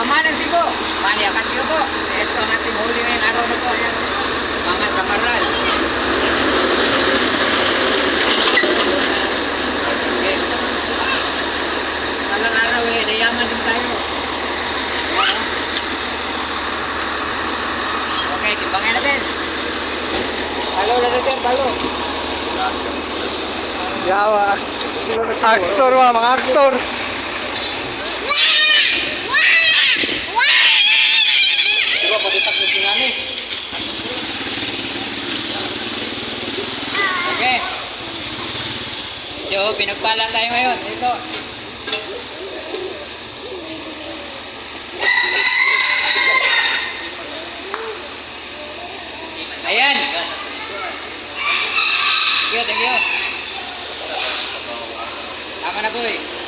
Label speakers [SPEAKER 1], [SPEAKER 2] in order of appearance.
[SPEAKER 1] pamanang sibo. Mani akan siyo po. Ito ang ating huli ngayong araw na po. Ayan. Mga samaral. Okay. Walang araw eh. Nayaman din tayo. Ayan. Okay, timbangin natin. Halo na natin, halo.
[SPEAKER 2] Yawa. Aktor wa, mga aktor.
[SPEAKER 1] Diba, patitak mo sinani. Okay. Yo, pinagpala tayo ngayon. Ito. Ayan. Thank you, thank you. Tama na, boy.